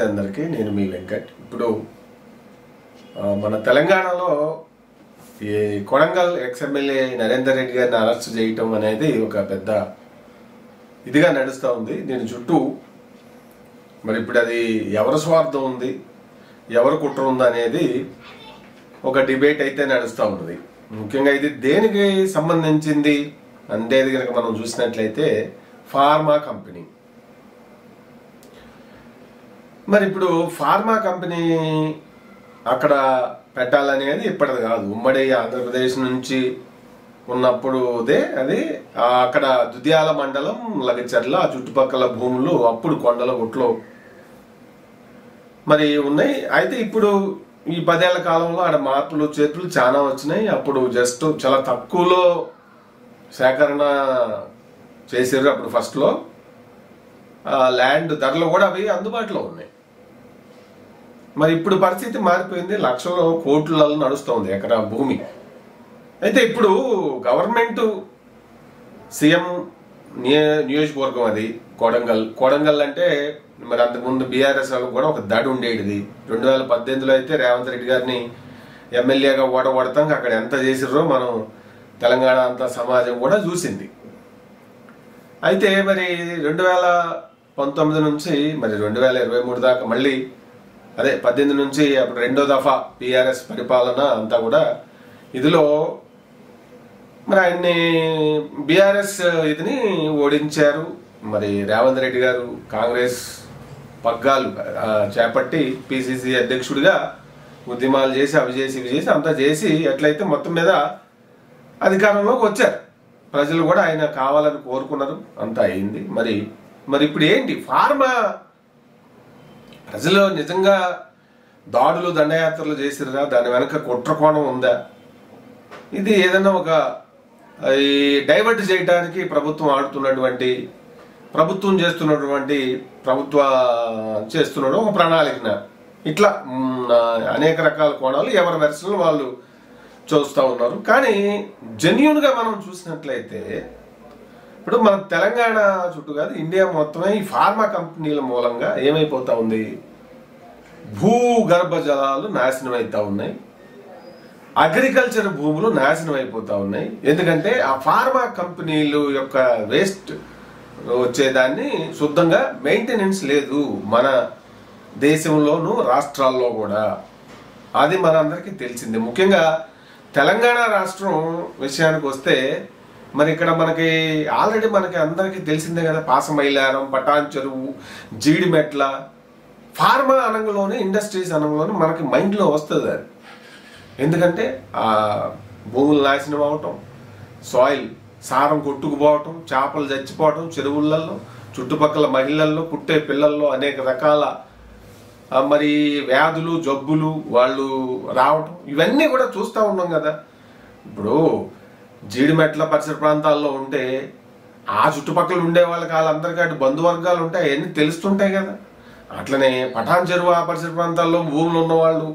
అందరికీ. నేను మీ వెంకట్. ఇప్పుడు మన తెలంగాణలో ఈ కొడంగల్ ఎక్స్ఎమ్మెల్యే నరేందర్ రెడ్డి గారిని అరెస్ట్ చేయటం అనేది ఒక పెద్ద ఇదిగా నడుస్తూ ఉంది. దీని చుట్టూ మరి ఇప్పుడు అది ఎవరి స్వార్థం ఉంది, ఎవరు కుట్ర ఉంది అనేది ఒక డిబేట్ అయితే నడుస్తూ ఉన్నది. ముఖ్యంగా ఇది దేనికి సంబంధించింది అనేది కనుక మనం చూసినట్లయితే ఫార్మా కంపెనీ. మరి ఇప్పుడు ఫార్మా కంపెనీ అక్కడ పెట్టాలనేది ఇప్పటిది కాదు, ఉమ్మడి ఆంధ్రప్రదేశ్ నుంచి ఉన్నప్పుడుదే అది. అక్కడ దుద్యాల మండలం లగచర్ల ఆ చుట్టుపక్కల భూములు అప్పుడు కొండల గుట్లో మరి ఉన్నాయి. అయితే ఇప్పుడు ఈ 10 ఏళ్ల కాలంలో ఆడ మార్పులు చేతులు చాలా వచ్చినాయి. అప్పుడు జస్ట్ చాలా తక్కువలో సేకరణ చేసారు. అప్పుడు ఫస్ట్లో ల్యాండ్ ధరలు కూడా అవి అందుబాటులో ఉన్నాయి. మరి ఇప్పుడు పరిస్థితి మారిపోయింది. లక్షల కోట్లలో నడుస్తుంది ఎకరా భూమి. అయితే ఇప్పుడు గవర్నమెంట్ సీఎం నియోజకవర్గం అది కొడంగల్ అంటే మరి అంతకుముందు బీఆర్ఎస్ కూడా ఒక దడి ఉండేది. 2018లో అయితే రేవంత్ రెడ్డి గారిని ఎమ్మెల్యేగా ఓడగొడతాం. అక్కడ ఎంత చేసిర్రో మనం తెలంగాణ అంతా సమాజం కూడా చూసింది. అయితే మరి 2019 నుంచి మరి 2023 దాకా మళ్ళీ అదే 18 నుంచి అప్పుడు 2వ దఫా బీఆర్ఎస్ పరిపాలన అంతా కూడా ఇదిలో మరి ఆయన్ని బీఆర్ఎస్ ఇదిని ఓడించారు. మరి రేవంత్ రెడ్డి గారు కాంగ్రెస్ పగ్గాలు చేపట్టి పిసిసి అధ్యక్షుడిగా ఉద్యమాలు చేసి అవి చేసి ఇవి చేసి అంతా చేసి ఎట్లయితే మొత్తం మీద అధికారంలోకి వచ్చారు. ప్రజలు కూడా ఆయన కావాలని కోరుకున్నారు, అంతా అయింది. మరి ఇప్పుడు ఏంటి ఫార్మా ప్రజలు నిజంగా దాడులు దండయాత్రలు చేసిరా? దాని వెనక కుట్రకోణం ఉందా? ఇది ఏదైనా ఒక ఈ డైవర్ట్ చేయడానికి ప్రభుత్వం చేస్తున్నటువంటి ఒక ప్రణాళిక. ఇట్లా అనేక రకాల కోణాలు ఎవరి వెర్షన్లు వాళ్ళు చూస్తూ ఉన్నారు. కానీ జెన్యూన్గా మనం చూసినట్లయితే ఇప్పుడు మన తెలంగాణ చుట్టూ కాదు, ఇండియా మొత్తమే ఈ ఫార్మా కంపెనీల మూలంగా ఏమైపోతా ఉంది, భూగర్భ జలాలు నాశనం అవుతా ఉన్నాయి, అగ్రికల్చర్ భూములు నాశనం అయిపోతా ఉన్నాయి. ఎందుకంటే ఆ ఫార్మా కంపెనీలు యొక్క వేస్ట్ వచ్చేదాన్ని శుద్ధంగా మెయింటెనెన్స్ లేదు మన దేశంలోనూ రాష్ట్రాల్లో కూడా. అది మనందరికీ తెలిసిందే. ముఖ్యంగా తెలంగాణ రాష్ట్రం విషయానికి వస్తే మరి ఇక్కడ మనకి ఆల్రెడీ మనకి అందరికీ తెలిసిందే కదా, పాసమైలారం, పటాన్ చెరువు, జీడిమెట్ల, ఫార్మా అనంగంలోనే ఇండస్ట్రీస్ అనంగంలోనే మనకి మైండ్లో వస్తుంది అది. ఎందుకంటే ఆ భూములు నాశనం అవటం, సాయిల్ సారం కొట్టుకుపోవటం, చేపలు చచ్చిపోవటం చెరువులలో, చుట్టుపక్కల మహిళల్లో పుట్టే పిల్లల్లో అనేక రకాల మరి వ్యాధులు జబ్బులు వాళ్ళు రావటం, ఇవన్నీ కూడా చూస్తూ ఉన్నాం కదా. ఇప్పుడు జీడిమెట్ల పరిసర ప్రాంతాల్లో ఉంటే ఆ చుట్టుపక్కల ఉండే వాళ్ళకి వాళ్ళందరికీ అటు బంధువర్గాలు ఉంటాయి, అవన్నీ తెలుస్తుంటాయి కదా. అట్లనే పటాన్ చెరువు ఆ పరిసర ప్రాంతాల్లో భూములు ఉన్నవాళ్ళు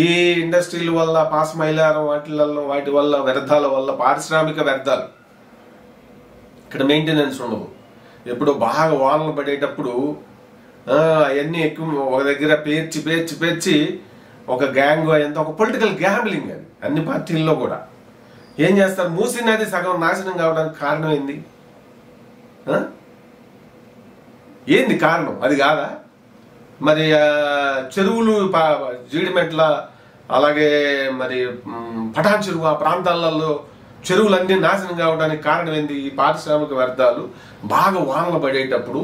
ఈ ఇండస్ట్రీల వల్ల, పాసమైలారం వాటి వల్ల వ్యర్థాల వల్ల, పారిశ్రామిక వ్యర్థాలు, ఇక్కడ మెయింటెనెన్స్ ఉండదు. ఎప్పుడు బాగా వానలు పడేటప్పుడు అవన్నీ ఎక్కువ ఒక దగ్గర పేర్చి ఒక గ్యాంగ్ ఎంత ఒక పొలిటికల్ గ్యాంబ్లింగ్ అది అన్ని పార్టీల్లో కూడా. ఏం చేస్తారు, మూసీ నది సగం నాశనం కావడానికి కారణం ఏంది కారణం? అది కాదా? మరి చెరువులు జీడిమెట్ల అలాగే మరి పటాన్ చెరువు ఆ ప్రాంతాలలో చెరువులన్నీ నాశనం కావడానికి కారణం ఏంది? ఈ పారిశ్రామిక వ్యర్థాలు బాగా వానలు పడేటప్పుడు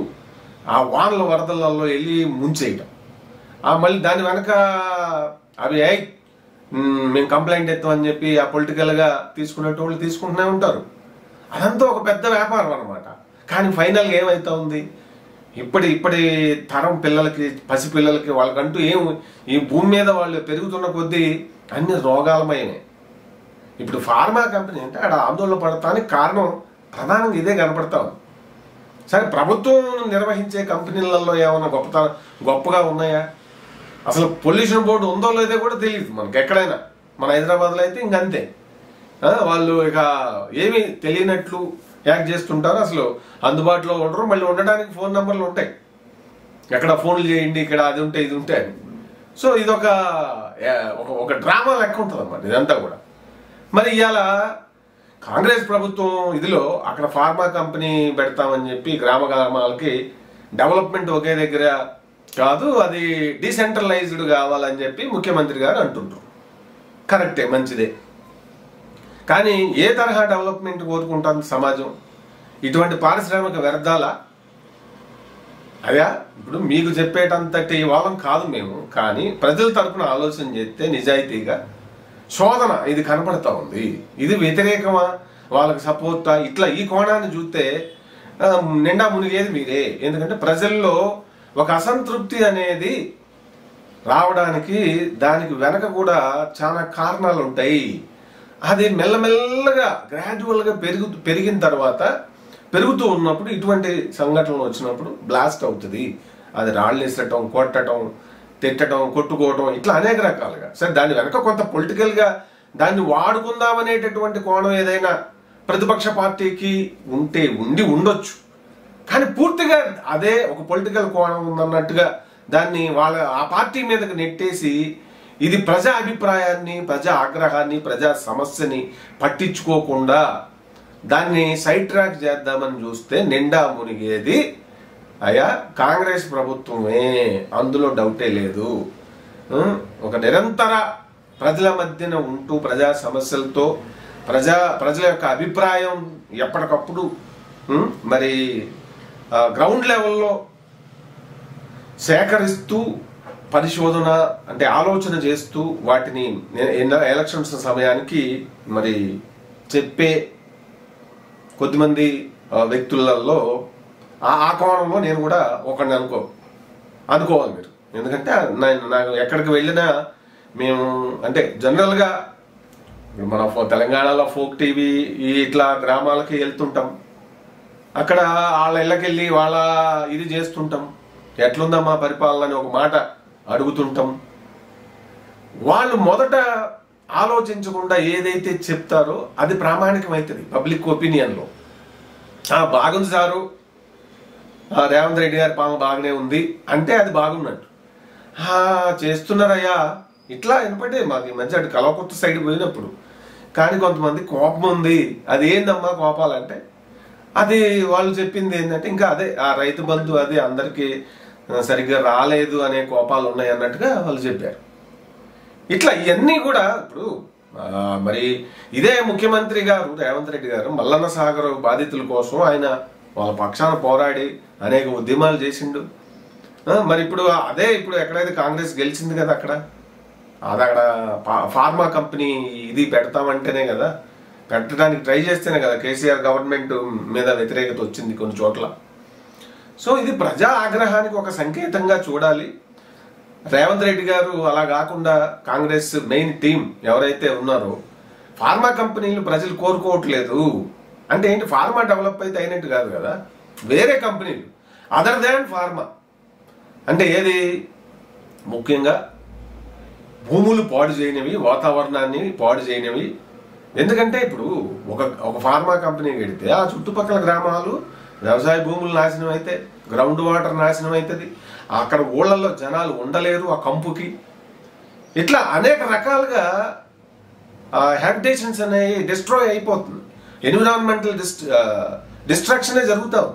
ఆ వానల వరదలలో వెళ్ళి ముంచేయటం, మళ్ళీ దాని వెనక అవి మేము కంప్లైంట్ ఎత్తామని చెప్పి ఆ పొలిటికల్గా తీసుకునేటోళ్ళు తీసుకుంటూనే ఉంటారు. అదంతా ఒక పెద్ద వ్యాపారం అన్నమాట. కానీ ఫైనల్గా ఏమైతా ఉంది, ఇప్పటి తరం పిల్లలకి, పసిపిల్లలకి వాళ్ళకంటూ ఈ భూమి మీద వాళ్ళు పెరుగుతున్న కొద్దీ అన్ని రోగాలమయమే. ఇప్పుడు ఫార్మా కంపెనీ అంటే ఆడ ఆందోళన పడటానికి కారణం ప్రధానంగా ఇదే కనపడతా ఉంది. సరే, ప్రభుత్వం నిర్వహించే కంపెనీలలో ఏమైనా గొప్పగా ఉన్నాయా? అసలు పొల్యూషన్ బోర్డు ఉందో లేదో కూడా తెలియదు మనకి ఎక్కడైనా. మన హైదరాబాద్లో అయితే ఇంకంతే, వాళ్ళు ఇక ఏమీ తెలియనట్లు యాక్ట్ చేస్తుంటారు. అసలు అందుబాటులో ఉండరు, మళ్ళీ ఉండడానికి ఫోన్ నెంబర్లు ఉంటాయి. ఎక్కడ ఫోన్లు చేయండి, ఇక్కడ అది ఉంటే ఇది ఉంటే అని. సో ఇదొక ఒక డ్రామా లెక్క ఉంటుంది అన్నమాట ఇదంతా కూడా. మరి ఇవాళ కాంగ్రెస్ ప్రభుత్వం ఇదిలో అక్కడ ఫార్మా కంపెనీ పెడతామని చెప్పి గ్రామాలకి డెవలప్మెంట్ ఒకే దగ్గర కాదు, అది డీసెంట్రలైజ్డ్ కావాలని చెప్పి ముఖ్యమంత్రి గారు అంటుంటారు. కరెక్టే, మంచిదే. కానీ ఏ తరహా డెవలప్మెంట్ కోరుకుంటుంది సమాజం? ఇటువంటి పారిశ్రామిక వ్యర్థాల అయ్యా? ఇప్పుడు మీకు చెప్పేటంతటి వాళ్ళం కాదు మేము, కానీ ప్రజల తరపున ఆలోచన చేస్తే నిజాయితీగా శోధన ఇది కనపడతా ఉంది. ఇది వ్యతిరేకమా, వాళ్ళకి సపోర్టా? ఇట్లా ఈ కోణాన్ని చూస్తే నిండా మునిగేది మీరే. ఎందుకంటే ప్రజల్లో ఒక అసంతృప్తి అనేది రావడానికి దానికి వెనక కూడా చాలా కారణాలు ఉంటాయి. అది మెల్లమెల్లగా గ్రాడ్యువల్గా పెరిగిన తర్వాత పెరుగుతూ ఉన్నప్పుడు ఇటువంటి సంఘటనలు వచ్చినప్పుడు బ్లాస్ట్ అవుతుంది. అది రాళ్ళు వేసటం, కొట్టడం, తిట్టడం, కొట్టుకోవడం, ఇట్లా అనేక రకాలుగా. సరే, దాని వెనక కొంత పొలిటికల్గా దాన్ని వాడుకుందామనేటటువంటి కోణం ఏదైనా ప్రతిపక్ష పార్టీకి ఉండొచ్చు. కానీ పూర్తిగా అదే ఒక పొలిటికల్ కోణం ఉందన్నట్టుగా దాన్ని ఆ పార్టీ మీదకి నెట్టేసి ఇది ప్రజా అభిప్రాయాన్ని, ప్రజా ఆగ్రహాన్ని, ప్రజా సమస్యని పట్టించుకోకుండా దాన్ని సైడ్ ట్రాక్ చేద్దామని చూస్తే నిండా మునిగేది అయ్యా కాంగ్రెస్ ప్రభుత్వమే, అందులో డౌటే లేదు. ఒక నిరంతర ప్రజల మధ్యన ఉంటూ ప్రజా సమస్యలతో ప్రజల యొక్క అభిప్రాయం ఎప్పటికప్పుడు మరి గ్రౌండ్ లెవెల్లో సేకరిస్తూ పరిశోధన అంటే ఆలోచన చేస్తూ వాటిని ఎలక్షన్స్ సమయానికి మరి చెప్పే కొద్దిమంది వ్యక్తులలో ఆ కోణంలో నేను కూడా ఒకరిని అనుకోవాలి మీరు. ఎందుకంటే నాకు ఎక్కడికి వెళ్ళినా మేము అంటే జనరల్గా మన తెలంగాణలో ఫోక్ టీవీ ఇట్లా గ్రామాలకి వెళ్తుంటాం, అక్కడ వాళ్ళ ఇళ్ళకెళ్ళి వాళ్ళ ఇది చేస్తుంటాం, ఎట్లుందమ్మా పరిపాలన అని ఒక మాట అడుగుతుంటాం. వాళ్ళు మొదట ఆలోచించకుండా ఏదైతే చెప్తారో అది ప్రామాణికమవుతుంది పబ్లిక్ ఒపీనియన్లో. బాగుంది సారు, రేవంత్ రెడ్డి గారి పాలన బాగానే ఉంది అంటే అది బాగున్నట్టు. చేస్తున్నారయ్యా ఇట్లా వినపడే మాకు ఈ మధ్య అటు కలవకుర్తి సైడ్ పోయినప్పుడు. కానీ కొంతమంది కోపం ఉంది, అది ఏందమ్మా కోపాలంటే అది వాళ్ళు చెప్పింది ఏంటంటే ఇంకా అదే ఆ రైతు బంధు అది అందరికీ సరిగ్గా రాలేదు అనే కోపాలు ఉన్నాయి అన్నట్టుగా వాళ్ళు చెప్పారు. ఇట్లా ఇవన్నీ కూడా ఇప్పుడు మరి ఇదే ముఖ్యమంత్రి గారు రేవంత్ రెడ్డి గారు మల్లన్న సాగర్ బాధితుల కోసం ఆయన వాళ్ళ పక్షాన పోరాడి అనేక ఉద్యమాలు చేసిండు. మరి ఇప్పుడు ఇప్పుడు ఎక్కడైతే కాంగ్రెస్ గెలిచింది కదా అక్కడ ఫార్మా కంపెనీ ఇది పెడతామంటేనే కదా, పెట్టడానికి ట్రై చేస్తేనే కదా కేసీఆర్ గవర్నమెంట్ మీద వ్యతిరేకత వచ్చింది కొన్ని చోట్ల. సో ఇది ప్రజా ఆగ్రహానికి ఒక సంకేతంగా చూడాలి. రేవంత్ రెడ్డి గారు అలా కాకుండా కాంగ్రెస్ మెయిన్ టీం ఎవరైతే ఉన్నారో ఫార్మా కంపెనీలు ప్రజలు కోరుకోవట్లేదు అంటే ఏంటి, ఫార్మా డెవలప్ అయితే అయినట్టు కాదు కదా, వేరే కంపెనీలు అదర్ దాన్ ఫార్మా అంటే ఏది ముఖ్యంగా భూములు పాడు చేయనివి, వాతావరణాన్ని పాడు చేయనివి. ఎందుకంటే ఇప్పుడు ఒక ఫార్మా కంపెనీ పెడితే ఆ చుట్టుపక్కల గ్రామాలు వ్యవసాయ భూములు నాశనం అయితే, గ్రౌండ్ వాటర్ నాశనం అవుతుంది, అక్కడ ఊళ్ళల్లో జనాలు ఉండలేరు ఆ కంపుకి. ఇట్లా అనేక రకాలుగా హ్యాబిటేషన్స్ అనేవి డిస్ట్రాయ్ అయిపోతుంది, ఎన్విరాన్మెంటల్ డిస్ట్రాక్షనే జరుగుతాం.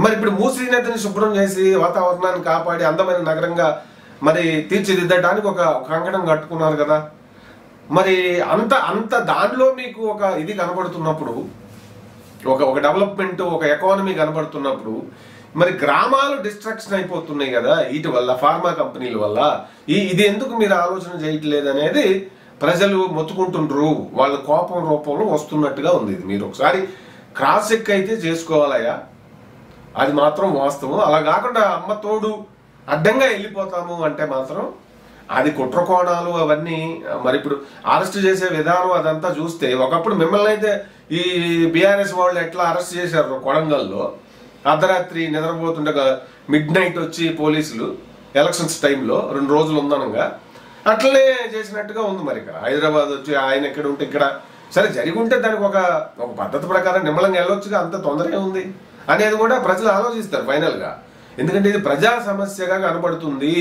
మరి ఇప్పుడు మూసీ నదిని శుభ్రం చేసి వాతావరణాన్ని కాపాడి అందమైన నగరంగా మరి తీర్చిదిద్దడానికి ఒక కంకణం కట్టుకున్నారు కదా. మరి అంత దానిలో మీకు ఒక ఇది కనబడుతున్నప్పుడు, ఒక డెవలప్మెంట్, ఒక ఎకానమీ కనబడుతున్నప్పుడు మరి గ్రామాలు డిస్ట్రాక్షన్ అయిపోతున్నాయి కదా వీటి వల్ల, ఫార్మా కంపెనీల వల్ల. ఇది ఎందుకు మీరు ఆలోచన చేయట్లేదు అనేది ప్రజలు మొత్తుకుంటుండ్రు, వాళ్ళ కోపం రూపంలో వస్తున్నట్టుగా ఉంది. ఇది మీరు ఒకసారి క్రాస్ చెక్ అయితే చేసుకోవాలయ్యా, అది మాత్రం వాస్తవం. అలా కాకుండా అమ్మ తోడు అడ్డంగా వెళ్ళిపోతాము అంటే మాత్రం అది కుట్ర కోణాలు అవన్నీ. మరి ఇప్పుడు అరెస్ట్ చేసే విధానం అదంతా చూస్తే ఒకప్పుడు మిమ్మల్ని అయితే ఈ బీఆర్ఎస్ వాళ్ళు ఎట్లా అరెస్ట్ చేశారు కొడంగల్లో, అర్ధరాత్రి నిద్రపోతుండగా మిడ్ నైట్ వచ్చి పోలీసులు ఎలక్షన్స్ టైంలో 2 రోజులు ఉందనగా అట్లనే చేసినట్టుగా ఉంది. మరి ఇక్కడ హైదరాబాద్ వచ్చి ఆయన ఎక్కడ ఉంటే ఇక్కడ సరే జరిగి ఉంటే దానికి ఒక పద్ధతి ప్రకారం నిమ్మలంగా వెళ్ళొచ్చుగా, అంత తొందరగా ఉంది అనేది కూడా ప్రజలు ఆలోచిస్తారు ఫైనల్గా. ఎందుకంటే ఇది ప్రజా సమస్యగా కనబడుతుంది.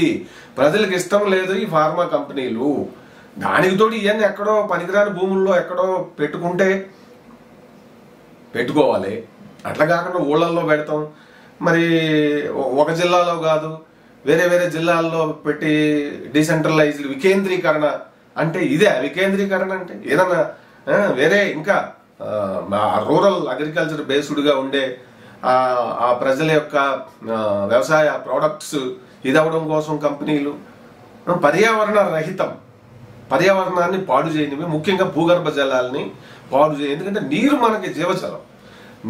ప్రజలకు ఇష్టం లేదు ఈ ఫార్మా కంపెనీలు. దానికి తోడు ఇవన్నీ ఎక్కడో పనికిరాని భూముల్లో ఎక్కడో పెట్టుకోవాలి. అట్లా కాకుండా ఊళ్ళల్లో పెడతాం. మరి ఒక జిల్లాలో కాదు, వేరే వేరే జిల్లాల్లో పెట్టి డిసెంట్రలైజ్డ్ వికేంద్రీకరణ అంటే ఇదే. వికేంద్రీకరణ అంటే ఏదన్నా వేరే ఇంకా రూరల్ అగ్రికల్చర్ బేస్డ్గా ఉండే ఆ ప్రజల యొక్క వ్యవసాయ ప్రోడక్ట్స్ ఇదవడం కోసం కంపెనీలు పర్యావరణ రహితం, పర్యావరణాన్ని పాడు చేయనివి, ముఖ్యంగా భూగర్భ జలాల్ని పాడు చేయ. ఎందుకంటే నీరు మనకి జీవజలం.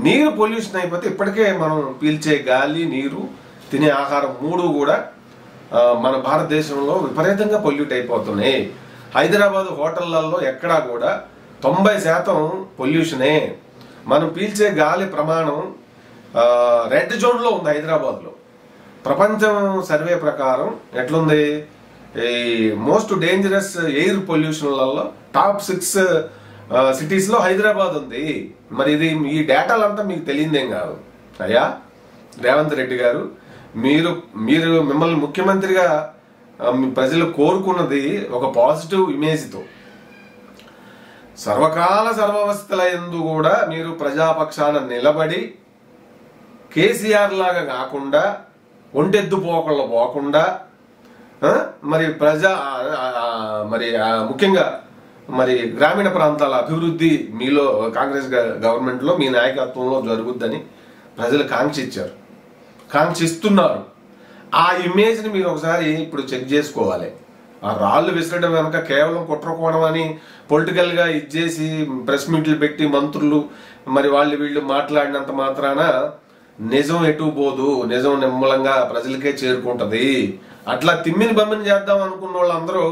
నీరు పొల్యూషన్ అయిపోతే ఇప్పటికే మనం పీల్చే గాలి, నీరు, తినే ఆహారం 3 కూడా మన భారతదేశంలో విపరీతంగా పొల్యూట్ అయిపోతున్నాయి. హైదరాబాద్ హోటళ్లలో ఎక్కడా కూడా 90% పొల్యూషనే. మనం పీల్చే గాలి ప్రమాణం రెడ్ జోన్లో ఉంది హైదరాబాద్లో. ప్రపంచం సర్వే ప్రకారం ఎట్లుంది, ఈ మోస్ట్ డేంజరస్ ఎయిర్ పొల్యూషన్లలో టాప్ 6 సిటీస్లో హైదరాబాద్ ఉంది. మరి ఇది ఈ డేటాలంతా మీకు తెలియదేం కాదు. అయ్యా రేవంత్ రెడ్డి గారు, మిమ్మల్ని ముఖ్యమంత్రిగా ప్రజలు కోరుకున్నది ఒక పాజిటివ్ ఇమేజ్తో. సర్వకాల సర్వవస్థల యందు కూడా మీరు ప్రజాపక్షాన నిలబడి కేసీఆర్ లాగా కాకుండా ఒంటెద్దు పోకళ్ళు పోకుండా మరి ముఖ్యంగా మరి గ్రామీణ ప్రాంతాల అభివృద్ధి మీలో కాంగ్రెస్ గవర్నమెంట్లో మీ నాయకత్వంలో జరుగుద్దని ప్రజలు కాంక్షిస్తున్నారు. ఆ ఇమేజ్ని మీరు ఒకసారి ఇప్పుడు చెక్ చేసుకోవాలి. ఆ రాళ్ళు విసరడం వెనక కేవలం కుట్రకోణం అని పొలిటికల్గా ఇచ్చేసి ప్రెస్ మీట్లు పెట్టి మంత్రులు మరి వీళ్ళు మాట్లాడినంత మాత్రాన నిజం ఎటు పోదు. నిజం నిమ్మలంగా ప్రజలకే చేరుకుంటది. అట్లా తిమ్మిని బమ్మిని చేద్దాం అనుకున్న వాళ్ళందరూ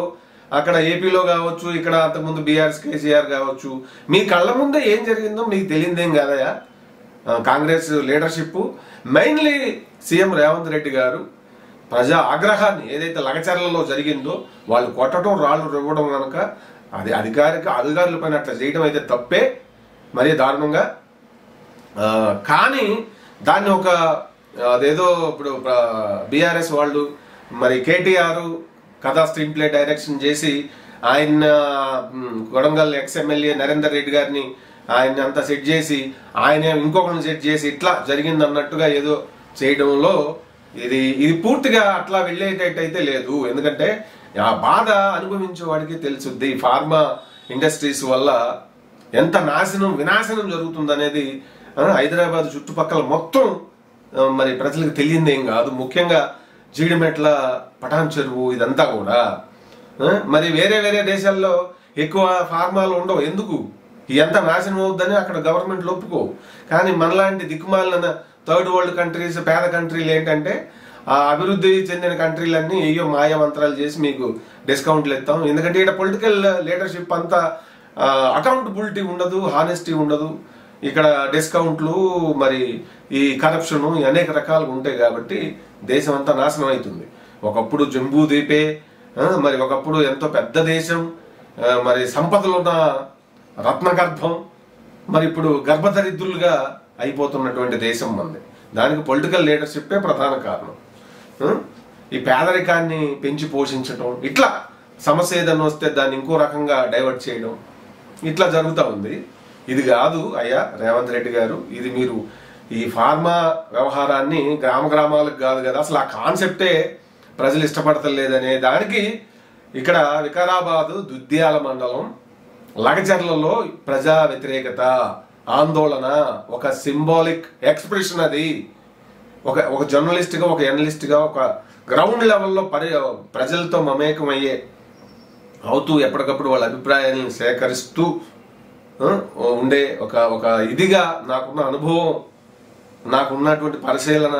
అక్కడ ఏపీలో కావచ్చు, ఇక్కడ అంతకుముందు బీఆర్ఎస్ కేసీఆర్ కావచ్చు, మీ కళ్ళ ముందే ఏం జరిగిందో మీకు తెలియదేం కాదయా. Congress leadership, mainly CM Revanth Reddy గారు ప్రజా ఆగ్రహాన్ని ఏదైతే లగచర్లలో జరిగిందో వాళ్ళు కొట్టడం, రాళ్ళు ఇవ్వడం కనుక అది అధికారుల పైన అట్లా చేయడం అయితే తప్పే, మరీ దారుణంగా. కానీ దాన్ని అదేదో ఇప్పుడు బీఆర్ఎస్ వాళ్ళు మరి కేటీఆర్ కథా స్క్రీన్ ప్లే డైరెక్షన్ చేసి ఆయన కొడంగల్ ఎక్స్ఎమ్మెల్యే నరేందర్ రెడ్డి గారిని ఆయన అంతా సెట్ చేసి ఆయన ఇంకొకరిని సెట్ చేసి ఇట్లా జరిగింది అన్నట్టుగా ఏదో చేయడంలో ఇది పూర్తిగా అట్లా వెళ్ళేటట్టయితే లేదు. ఎందుకంటే ఆ బాధ అనుభవించే వాడికి తెలుసుద్ది ఫార్మా ఇండస్ట్రీస్ వల్ల ఎంత వినాశనం జరుగుతుందనేది. హైదరాబాద్ చుట్టుపక్కల మొత్తం మరి ప్రజలకు తెలియదేం కాదు. ముఖ్యంగా జీడిమెట్ల, పటాన్ చెరువు ఇదంతా కూడా. మరి వేరే వేరే దేశాల్లో ఎక్కువ ఫార్మాలు ఉండవు. ఎందుకు? ఎంత నాశనం అవుద్దని అక్కడ గవర్నమెంట్లు ఒప్పుకోవు. కానీ మనలాంటి దిక్కుమాలిన థర్డ్ వరల్డ్ కంట్రీస్, పేద కంట్రీలు ఏంటంటే ఆ అభివృద్ధి చెందిన కంట్రీలన్నీ ఏయో మాయామంత్రాలు చేసి మీకు డిస్కౌంట్లు ఇస్తాం. ఎందుకంటే ఇక్కడ పొలిటికల్ లీడర్షిప్ అంతా అకౌంటబిలిటీ ఉండదు, హానెస్టీ ఉండదు. ఇక్కడ డిస్కౌంట్లు, మరి ఈ కరప్షన్ అనేక రకాలుగా ఉంటాయి. కాబట్టి దేశం అంతా నాశనం అవుతుంది. ఒకప్పుడు జంబూ ద్వీపే, మరి ఒకప్పుడు ఎంతో పెద్ద దేశం, మరి సంపదలు ఉన్న రత్నగర్భం, మరి ఇప్పుడు గర్భదరిద్రులుగా అయిపోతున్నటువంటి దేశం మంది. దానికి పొలిటికల్ లీడర్షిప్పే ప్రధాన కారణం. ఈ పేదరికాన్ని పెంచి పోషించడం, ఇట్లా సమస్య ఏదన్నా వస్తే దాన్ని ఇంకో రకంగా డైవర్ట్ చేయడం, ఇట్లా జరుగుతూ ఉంది. ఇది కాదు అయ్యా రేవంత్ రెడ్డి గారు. ఇది మీరు ఈ ఫార్మా వ్యవహారాన్ని గ్రామాలకు కాదు కదా, అసలు ఆ కాన్సెప్టే ప్రజలు ఇష్టపడతలేదనే దానికి ఇక్కడ వికారాబాద్ దుద్యాల మండలం లగచర్లలో ప్రజా వ్యతిరేకత ఆందోళన ఒక సింబాలిక్ ఎక్స్ప్రెషన్. అది ఒక జర్నలిస్ట్గా, ఒక ఎనలిస్ట్గా, ఒక గ్రౌండ్ లెవెల్లో ప్రజలతో మమేకం అవుతూ ఎప్పటికప్పుడు వాళ్ళ అభిప్రాయాలను సేకరిస్తూ ఉండే ఒక ఇదిగా నాకున్న అనుభవం, నాకున్నటువంటి పరిశీలన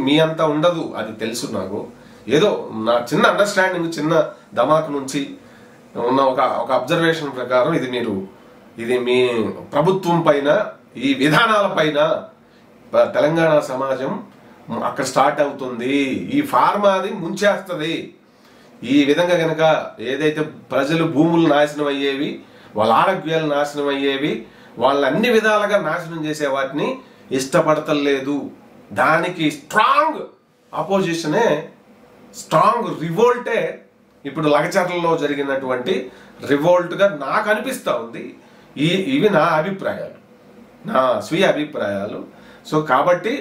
మీ అంతా ఉండదు, అది తెలుసు నాకు. ఏదో నా చిన్న అండర్స్టాండింగ్, చిన్న ధమాక్ నుంచి ఉన్న ఒక అబ్జర్వేషన్ ప్రకారం ఇది మీ ప్రభుత్వం పైన, ఈ విధానాల పైన తెలంగాణ సమాజం అక్కడ స్టార్ట్ అవుతుంది. ఈ ఫార్మాది ముంచేస్తుంది. ఈ విధంగా గనక ఏదైతే ప్రజలు భూములు నాశనం అయ్యేవి, వాళ్ళ ఆరోగ్యాలు నాశనం అయ్యేవి, వాళ్ళ అన్ని విధాలుగా నాశనం చేసే వాటిని ఇష్టపడతలేదు. దానికి స్ట్రాంగ్ అపోజిషనే స్ట్రాంగ్ రివోల్టే ఇప్పుడు లగచర్లలో జరిగినటువంటి రివోల్ట్గా నాకు అనిపిస్తూ ఉంది. ఇవి నా అభిప్రాయాలు, నా స్వీయ అభిప్రాయాలు. సో కాబట్టి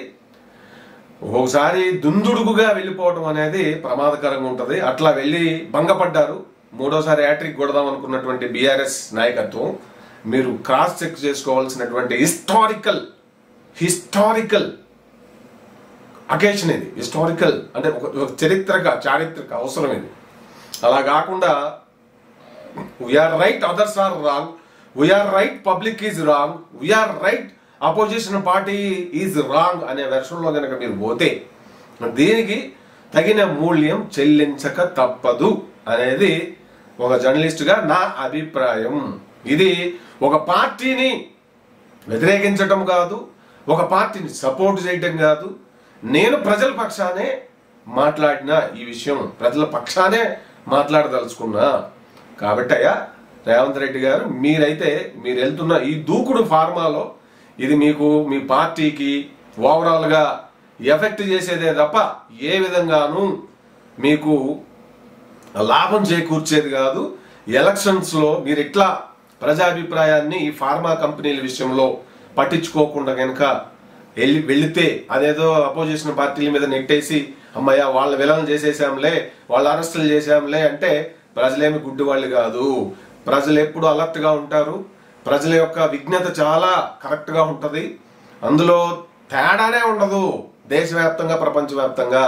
ఒకసారి దుందుడుగుగా వెళ్ళిపోవడం అనేది ప్రమాదకరంగా ఉంటుంది. అట్లా వెళ్ళి భంగపడ్డారు. మూడోసారి హ్యాట్రిక్ కొడదాం అనుకున్నటువంటి బీఆర్ఎస్ నాయకత్వం మీరు క్రాస్ చెక్ చేసుకోవాల్సినటువంటి హిస్టారికల్ అకేషన్ ఇది. హిస్టారికల్ అంటే ఒక చారిత్రక అవసరం ఇది. అలా కాకుండా we are right, others are wrong, we are right, public is wrong, we are right, opposition party is wrong అనే వెర్షన్లో కనుక మీరు పోతే దీనికి తగిన మూల్యం చెల్లించక తప్పదు అనేది ఒక జర్నలిస్టుగా నా అభిప్రాయం. ఇది ఒక పార్టీని వ్యతిరేకించటం కాదు, ఒక పార్టీని సపోర్ట్ చేయటం కాదు. నేను ప్రజల పక్షానే మాట్లాడిన ఈ విషయం, ప్రజల పక్షానే మాట్లాడదలుచుకున్నా. కాబట్టి అయ్యా రేవంత్ రెడ్డి గారు, మీరు వెళ్తున్న ఈ దూకుడు ఫార్మాలో ఇది మీకు మీ పార్టీకి ఓవరాల్గా ఎఫెక్ట్ చేసేదే తప్ప ఏ విధంగానూ మీకు లాభం చేకూర్చేది కాదు. ఎలక్షన్స్లో మీరు ఇట్లా ప్రజాభిప్రాయాన్ని ఈ ఫార్మా కంపెనీల విషయంలో పట్టించుకోకుండా కనుక వెళితే అదేదో అపోజిషన్ పార్టీల మీద నెట్టేసి అమ్మయ్య వాళ్ళ విలనం చేసేసాంలే, వాళ్ళ అరెస్టులు చేసాంలే అంటే ప్రజలేమి గుడ్డి వాళ్ళు కాదు. ప్రజలు ఎప్పుడు అలర్ట్గా ఉంటారు. ప్రజల యొక్క విజ్ఞత చాలా కరెక్ట్గా ఉంటుంది. అందులో తేడానే ఉండదు దేశవ్యాప్తంగా ప్రపంచవ్యాప్తంగా.